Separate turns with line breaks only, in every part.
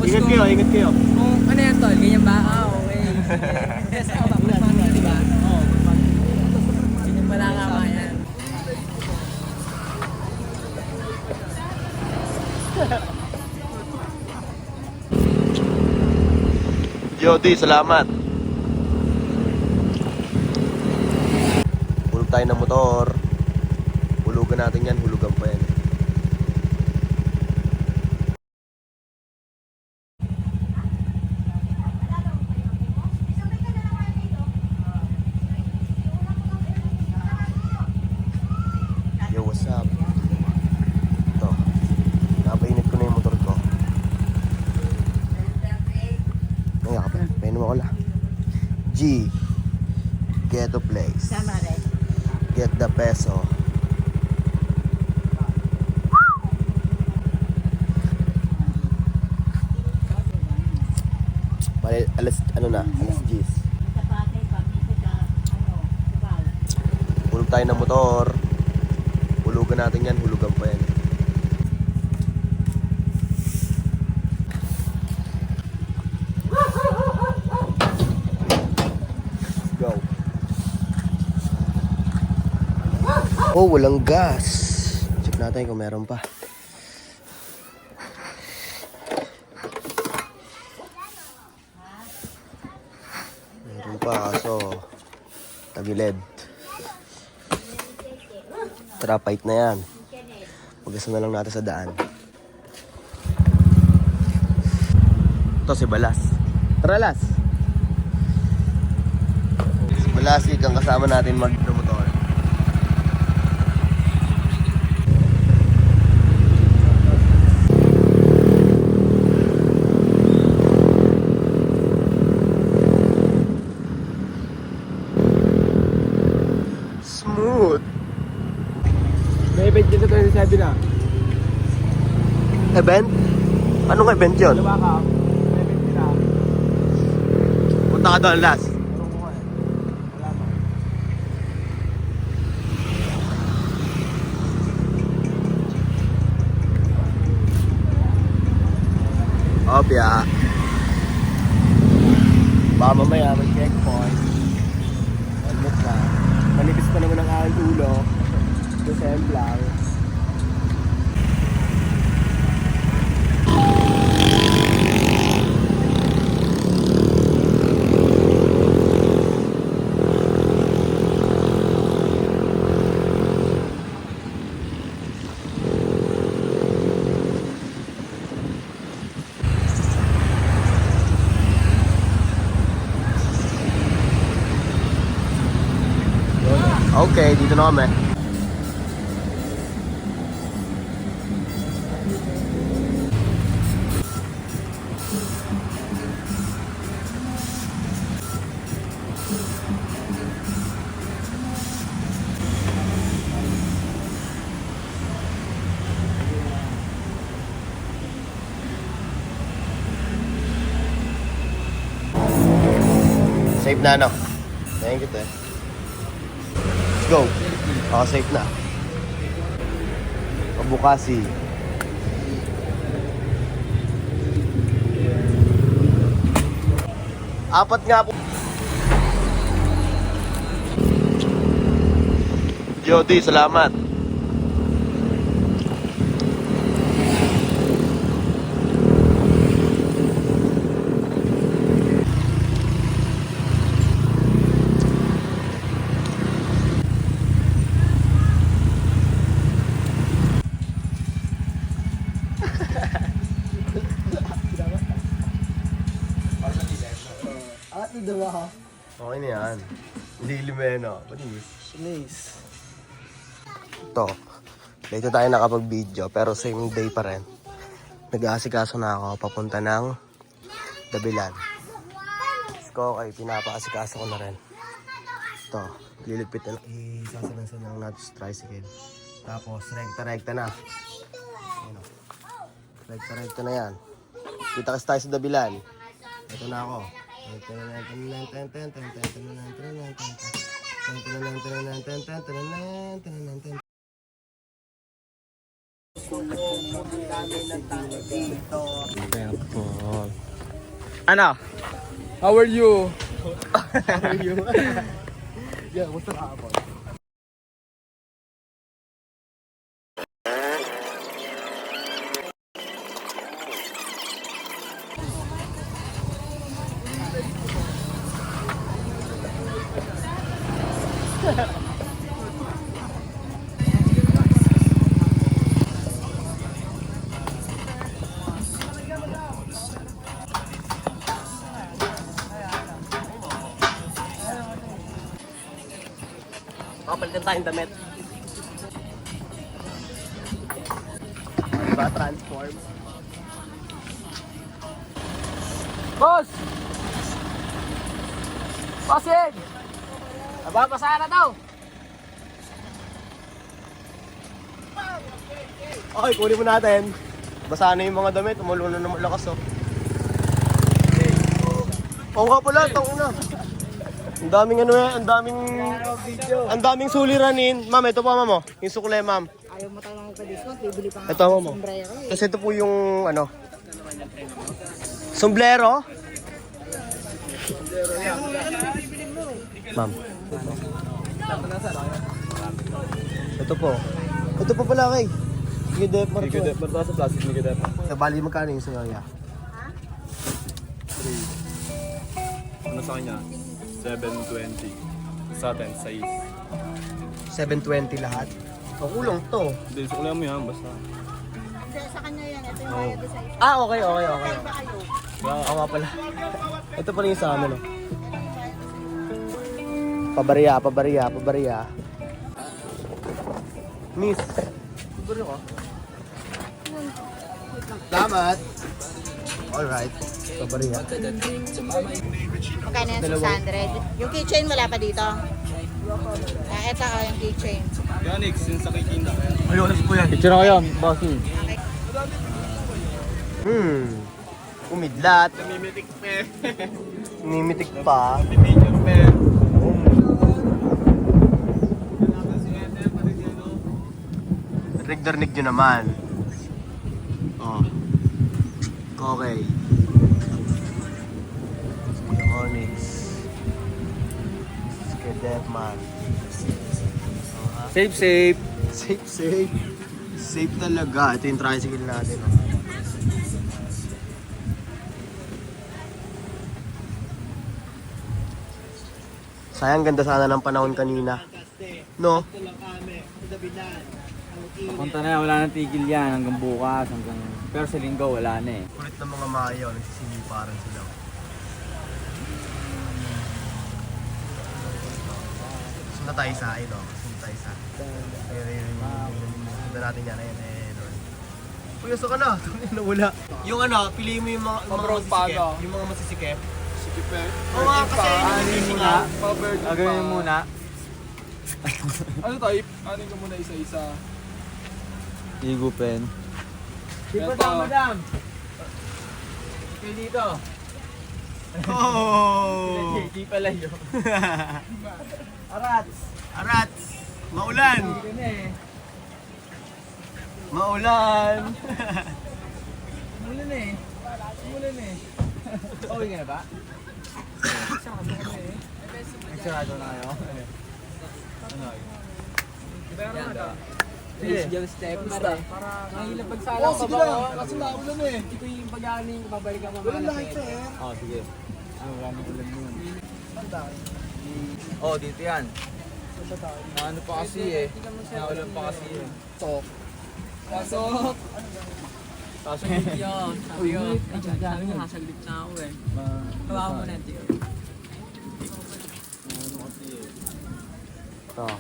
Ingat kayo, ingat kayo.
Kung ano yan tol, ganyan ba? Okay. Yes, ako ba? Pagpapang, di ba? Oo, ganyan pala nga ba yan?
Jody, salamat. Hulog tayo ng motor. Hulugan natin yan, hulugan pa yan. Yo, what's up? Ito, napainit ko na yung motor ko. Ay, painom ako lang. G, Ghetto Place. Get the peso. Bale, alas 10. Hulog tayo ng motor. Hulugan natin yan, hulugan pa yan. Go. Oh, walang gas. Check natin kung meron pa. Meron pa, kaso tagilid. Trapite na yan. Pagkasa na lang natin sa daan. Ito si Balas. Tara, Las. Si Balas, ikang kasama natin mag-motor. Smooth.
May event dito 27 na.
Event? Anong event yun?
Diba ka? May event nila.
Punta ka doon, Las.
Anong ko eh? Wala mo.
Opya. Baka mamaya may checkpoint. Almost na.
Manipis pa naman ang aking ulo. December lang.
Okay, dito na kami. Safe na, no? Thank you, te. Let's go. Safe na. Pabukasi. Apat nga po. Jody, salamat.
Diba ka?
Okay na yan. Hindi limeno. Panis.
Nice.
Ito. Dito tayo nakapag-video pero same day pa rin. Nag-aasikaso na ako papunta ng Dabilan. Ko kay pinapaasikaso ko na rin. Ito. Lilipit na. Isasalansan lang natin sa tricycle. Tapos rekta-rekta na. Ano? Rekta-rekta na yan. Kita kasi tayo sa Dabilan. Ito na ako.
Ano? How are you?
Yeah, what's up, Apple? Kapalitan tayong damit. Diba? Transform.
Boss! Bossing! Nababasa na daw!
Okay, kunin mo natin. Basa na yung mga damit. Umulo na naman lakas, oh. Oo nga pala, tangina. Ang daming ano eh, ang daming suliranin. Ma'am, ito po, ma'am, oh. Yung sukle, ma'am.
Ayaw mo talagang magpa-discount, bibili pa nga
Ito, ma'am, oh.
sombrero eh.
Kasi ito po yung, ano, sombrero. Ma'am. Ito po. Ito po pala kay. Gidep, Marco.
Nigedep. Marta sa plastic nigedep.
Bali magkano yung sinaya?
Ano sa kanya? 720. Sa atin, 6.
720 lahat. Ang kulong to.
Hindi, sukulan mo yan. Basta.
Sa kanya yan, ito yung bayad sa isa.
Ah, okay.
Ba kayo?
Oo nga pala. Ito pa rin yung sa amin, oh. Pabariya. Miss. Siguro ko. Salamat. Alright. Pabariya.
Magkano yan? 600. Yung keychain wala pa dito? Ito yung keychain.
Yanix, yung sa kikinda.
Ayun, po yan.
Picture ko yun, bossing.
Umidlat.
Namimitik pe.
Nimitik pa.
Namimitik pe.
Rigdarnig nyo naman. Oh. Okay. Onyx. Skedepman.
Safe.
Safe. Safe talaga. Ito yung tricycle natin. Oh. Sayang, ganda sana ng panahon kanina. No?
Punta na yan, wala nang tigil yan hanggang bukas. Pero sa linggo, wala na eh.
Kulit ng mga mayaw, nagsisiliparan sila. Sunta tayo sa no? Sunta tayo sa. Ayun. Sunta natin yan. Ayun. Uy, gusto ka na. Nawala. Yung ano, piliin mo yung mga masisikip. Yung mga masisikip.
Sikip pe.
Oo nga, kasi yung mga
Covered.
Gagawin muna.
Ano type? Anin ka muna isa-isa.
Higupen.
Di pa
madam. Okay dito.
Oh!
Hindi pala yun.
Arats! Maulan! Maulan!
Umulan eh. Okay ka na ba? Nagsarado na kayo? Ano? Please, yung step na rin. Mahirap pagsalang pa ba ako?
Kasi naulan eh.
Ito yung pag-aaning babalik ka mamalapit. Oo, sige. Wala nang ulan yun. Oo, dito yan. Ano pa kasi eh. Naulan pa kasi eh.
Pasok.
Pasok yun. Sabi ko, sabi niya, nasaglit na ako eh. Hawakan mo na ito.
Ito.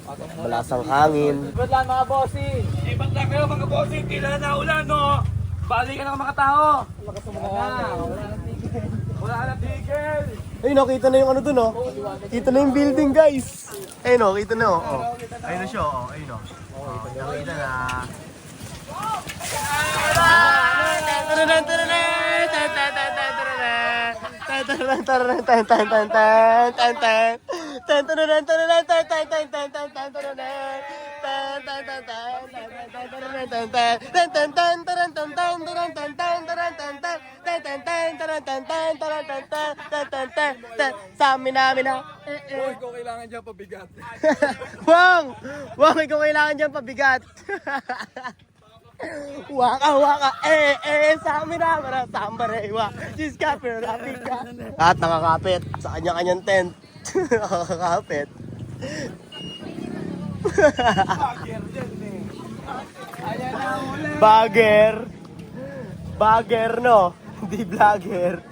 Balasang hangin.
Ba't lang mga bossing?
Ba't lang kayo mga bossing? Kailan na ulan, no? Bali ka na mga tao. Wala nang tigil.
Ayun, nakita na yung ano dun, oh. Kita na yung building, guys. Ayun, oh, kita na, oh. Ayun na siya, oh. Ayun, oh. Nakita na. Sa amin namin na.
Boy, kung kailangan dyan pabigat.
Wong! Wong, ikaw kailangan dyan pabigat. Waka, sa amin namin na sambarewa. Jiska, pero lapit ka. At nakakapit sa kanya-kanyang tent. Nakakapit. Bagger. Bagger, no? Hindi vlogger.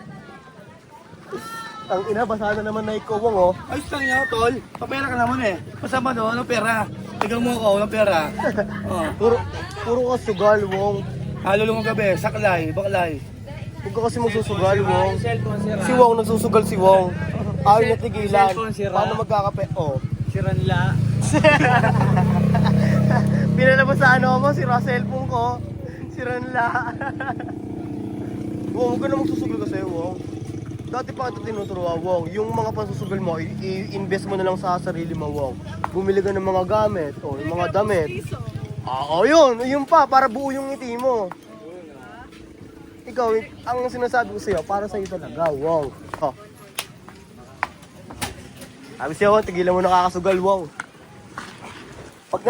Ang ina, basa na naman na ikaw, Wong, oh.
Ayos lang yan, tol. Papera ka naman eh. Masama no, anong pera? Tigang mo ako, walang pera. Oh.
Puro ka sugal, Wong.
Halo lang ang gabi, saklay, baklay.
Huwag ka kasi magsusugal, Wong. Si Wong, nagsusugal si Wong. Ayaw niya tigilan. Paano magkakape? Oh.
Siranla.
Pinalabas sa ano mo, sira cellphone ko. Siranla. Wong, huwag ka na magsusugal kasi, Wong. Dati pa ito tinuturuan, Wong. Yung mga pasusugal mo, i-invest mo na lang sa sarili mo, Wong. Bumili ka ng mga gamit, o yung mga damit. Oo, yun pa, para buo yung ngiti mo. Ikaw, ang sinasabi ko sa'yo, para sa'yo talaga, Wong. Oh. Sabi siya, Wong, tigilan mo nakakasugal, Wong. Pag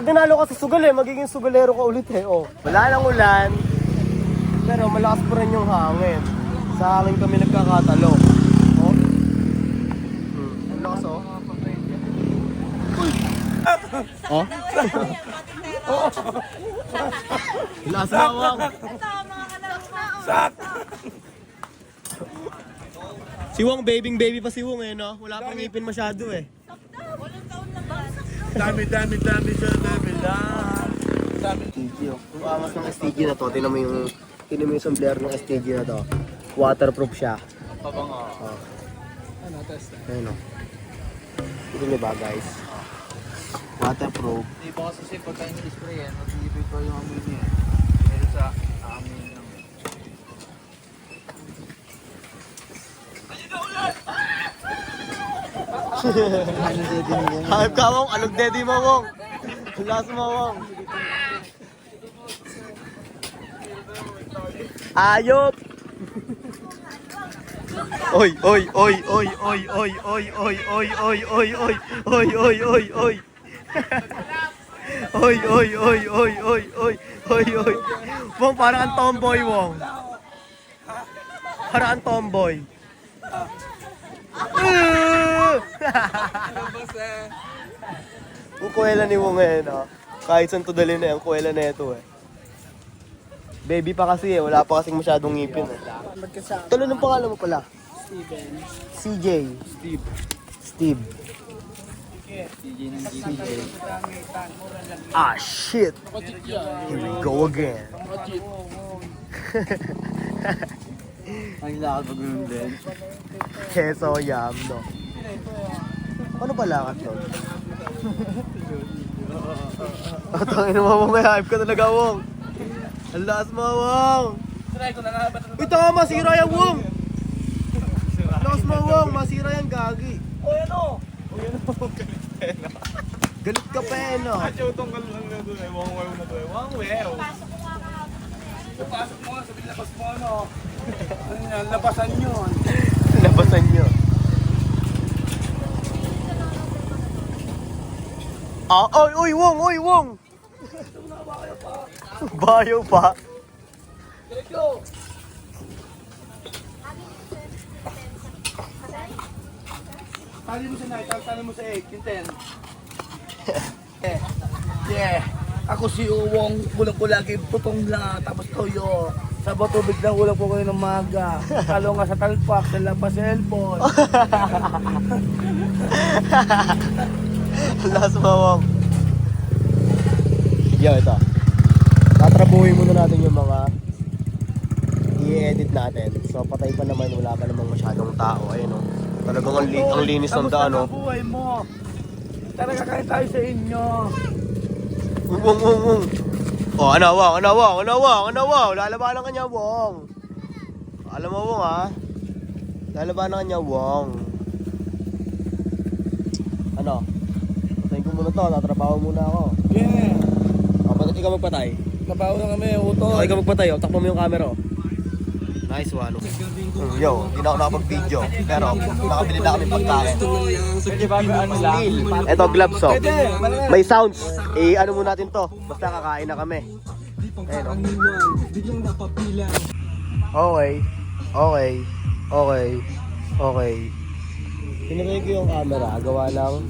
nanalo ka sa sugal magiging sugalero ka ulit eh. Oh. Wala lang ulan, pero malakas pa rin yung hangin. Sa hangin kami nagkakatalo. Oh. Ang lakas oh. Oh? Lakas na, Wong.
Sak!
Si Wong, baby pa si Wong eh, no? Wala pang ngipin masyado eh.
Dami lang.
STG oh. Yung angas ng STG na to, tinan mo yung sombrero ng STG na to. Waterproof siya.
Pabango.
Oh. Ayun oh. Ito niyo ba guys? Waterproof.
Hindi ba kasi pagka in-spray yan, mag-ibig ko yung amoy niya. Dahil sa amoy ng...
Hype ka, Wong. Alog daddy mo, Wong. Last mo, Wong. Ayop! Oy! Wong, parang ang tomboy, Wong. Parang ang tomboy. Yung kuwela ni Wong eh, no? Kahit saan to dalhin eh, ang kuwela na ito eh. Baby pa kasi eh, wala pa kasing masyadong ngipin eh. Tuloy ng pangalan mo pala?
Steven.
CJ.
Steve.
Steve.
CJ ng CJ.
Ah, shit! Here we go again.
Ang lakad pag ganun din.
Keso yam, no? Ano ba lakad nun? Tangin mo, may hype ka talaga, Wong. Ang lakas mo, Wong.
Try ko na nga ba?
Ito nga, masira yan, Wong. Lakas mo, Wong. Masira yan, gagi.
O yan o!
Galit ka pa, eh, no?
Utong ka lang na doon eh. Wang na doon eh. Wang. Pasok mo nga, sabi labas mo ano. Ano yan, labasan yun.
Labasan nyo. Ah, oy, Wong! Bayo pa.
Let's go! Tali mo sa 9, tali mo sa 8, yung 10. Yeah. Ako si Uwong, bulang ko lagi putong lang, tapos toyo. Sa batubig lang ulang ko kayo ng maga. Talo nga sa talpak, dala pa cellphone.
Last mawang. Yo, ito. Tatrabuhin muna natin yung mga i-edit natin. So, patay pa naman, wala pa namang masyadong tao. Ayun, no? Talagang ang linis ng daan, no?
Kamusta ka buhay mo? Talaga kain tayo sa inyo.
Wong. Oh, ano, Wong? Lalabanan ka niya, Wong. Alam mo, Wong, ha? Lalabanan ka niya, Wong. Ano? Patayin ko muna to, tatrabaho muna ako.
Yeah.
Oh, ikaw magpatay.
Trabaho na kami, uto.
Oh, ikaw magpatay, oh. Takbo mo yung camera, oh. Nice one. Yo, hindi na ako nakapag-video. Pero nakabili na kami pagkain. Ito, gloves oh. May sounds. Ano mo natin to? Basta kakain na kami. Ayun oh. Okay. Pinagay ko yung camera. Gawa lang.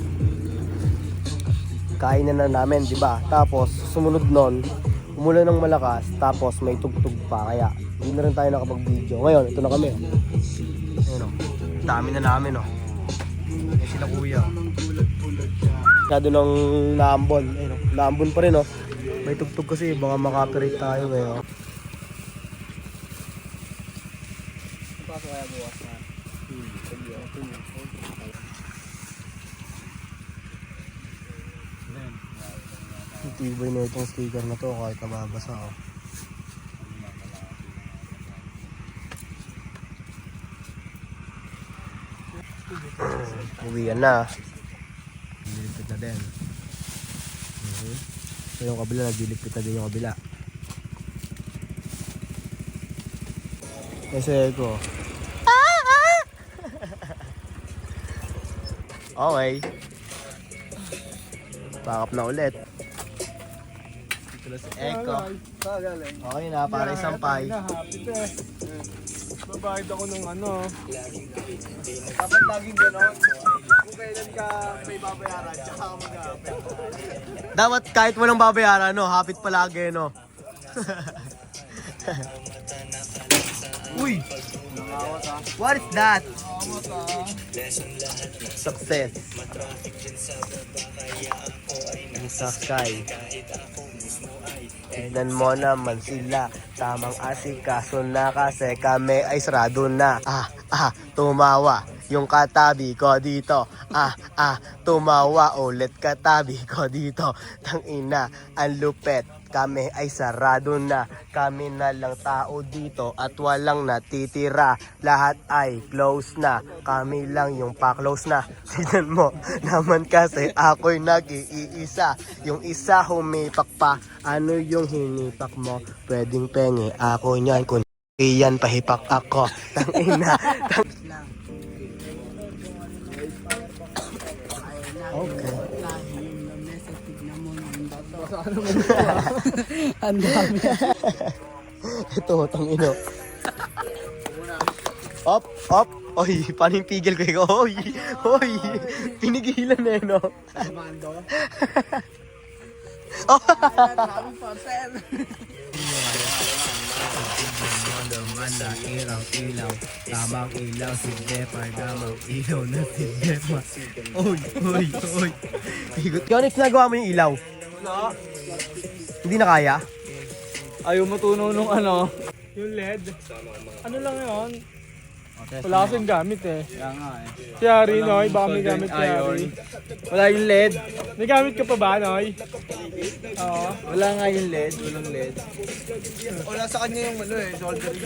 Kain na namin, di ba? Tapos, sumunod nun, umulan ng malakas, tapos may tugtog pa, kaya hindi na rin tayo nakapag-video. Ngayon, ito na kami. Ayun o, dami na namin o. Ayun sila kuya. Masyado ng naambon. Ayun o, naambon pa rin o. May tugtog kasi, baka makapirate tayo ngayon. Pasok kaya bukas na. Tibay na itong sticker na to kahit nababasa oh. Uwian na. Diligpit na din. So yung kabila, nagdiligpit na din yung kabila. Kasi ko. Okay. Back up na ulit. Dito si Eko. Okay na, para isang pie.
Babayad ako ng ano. Dapat laging gano'n. Kung kailan ka may babayaran, tsaka ka mag-hapit.
Dapat kahit walang babayaran, no? Hapit palagi, no? Uy! What is that? Success. Sa sky. Tignan mo naman sila. Tamang asikaso na kasi kami ay sarado na. Tumawa. Yung katabi ko dito. Tumawa ulit katabi ko dito. Tangina, ang lupet. Kami ay sarado na. Kami na lang tao dito at walang natitira. Lahat ay close na. Kami lang yung pa-close na. Tignan mo naman kasi ako'y nag-iisa. Yung isa humipak pa. Ano yung hinipak mo? Pwedeng penge. Ako niyan. Kung iyan pahipak ako. Tangina. Okay.
Ang dami.
Ito, tangino. Op. Oy, paano yung pigil ko ikaw? Oy, pinigilan na yun, no? Oh. Ilaw, tamang ilaw, si Depar, tamang ilaw na si Depar. Oy. Yonix, nagawa mo yung ilaw? Hindi na kaya?
Ayaw matunaw nung ano. Yung LED. Ano lang yun? Wala kasing gamit eh.
Kaya nga eh.
Si Harry, Noy, baka may gamit si Harry.
Wala yung LED.
May gamit ka pa ba, Noy? Oo.
Wala nga yung LED. Walang LED.
Wala sa kanya yung ano eh, soldering.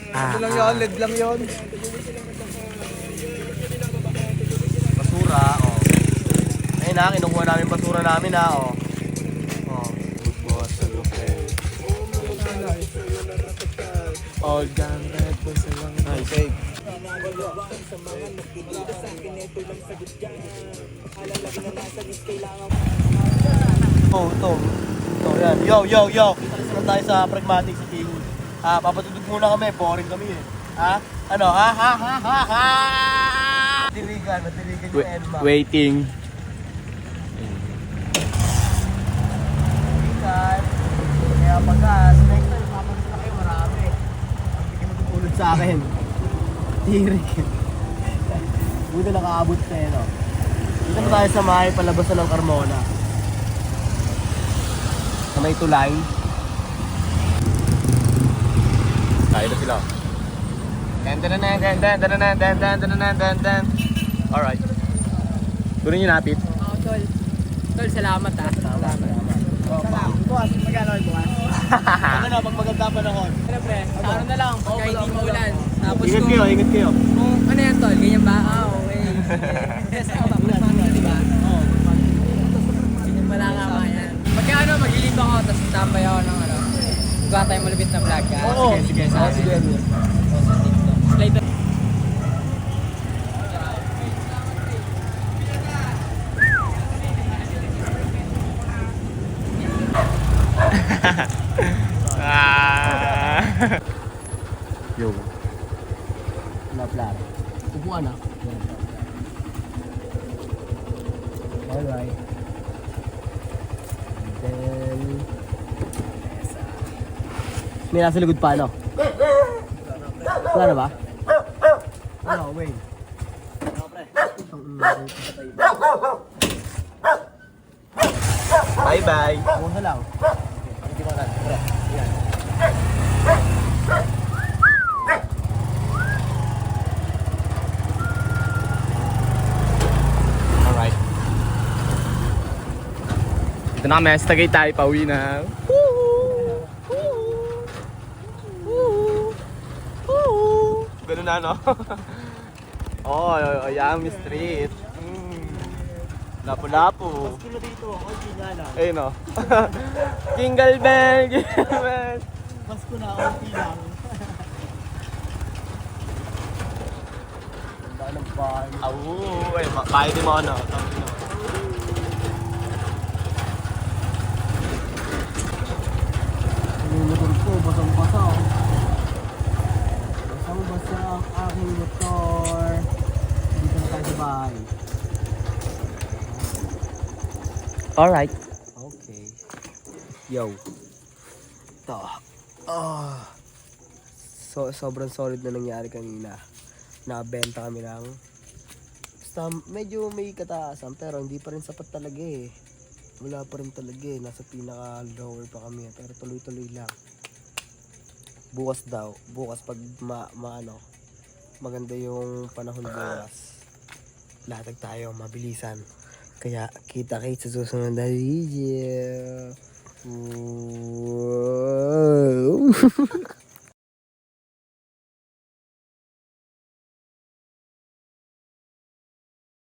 Ito
lang yun, LED lang yun.
Basura, oh. Ayun na, kinukuha namin basura namin ha, oh.
All gang red po silang.
Nice. Ito, yan. Yo. Dito tayo sa Pragmatic City. Papatutog muna kami, boring kami eh. Ano? Matirigan yung NMAX.
Waiting.
Matirigan. Kaya pagkas, next time, papalit na kayo, marami. Hindi mo tutulad sa akin. Tirik. Buti nakaabot tayo, no? Dito na tayo sa may palabasan ng Carmona. Sa may tulay. Tayo na sila. Alright. Kunin yung napit.
Oo, tol. Tol, salamat ha. Salamat.
Bukas, magkano ay bukas?
Ano, pag maganda pa naman.
Pero pre, sa ano na lang, pagka hindi maulan. Tapos
Ingat kayo.
kung ano yan tol, ganyan ba? Okay. Sa kapag di ba? Oo. Ganyan pala nga yan. Pagka ano, maglilito ako, tapos tambay ako ng ano. Gawa tayo malupit na vlog.
Oo.
Sige, sa akin.
Sige.
Later.
Yung.
Laplar. Upuan na. Alright. Then... May nasa likod pa, ano? Wala na ba? Ano, wait.
Bye-bye.
Huwag na lang. Hindi mo lang. Yan.
Alright. Ito na kami, sa Tagaytay, pauwi na. Ganun na, no? Oh, Yami Street. Lapu-lapu.
Kilo dito, ako tingala.
Ayun, no? Jingle bell, jingle bell.
Pasko na, okay lang. Ganda ng bahay.
Ay, kaya di mo ano.
Yung motor ko, basang-basa. Basang-basa ang aking motor. Dito na tayo sa bahay.
Alright.
Okay.
Yo. Ito. Sobrang solid na nangyari kanina. Nabenta kami ng basta medyo may kataasan pero hindi pa rin sapat talaga eh. Wala pa rin talaga eh. Nasa pinaka lower pa kami pero tuloy-tuloy lang. Bukas daw. Bukas pag maganda yung panahon bukas. Latag tayo, mabilisan. Kaya kita-kits sa susunod na video. Wow.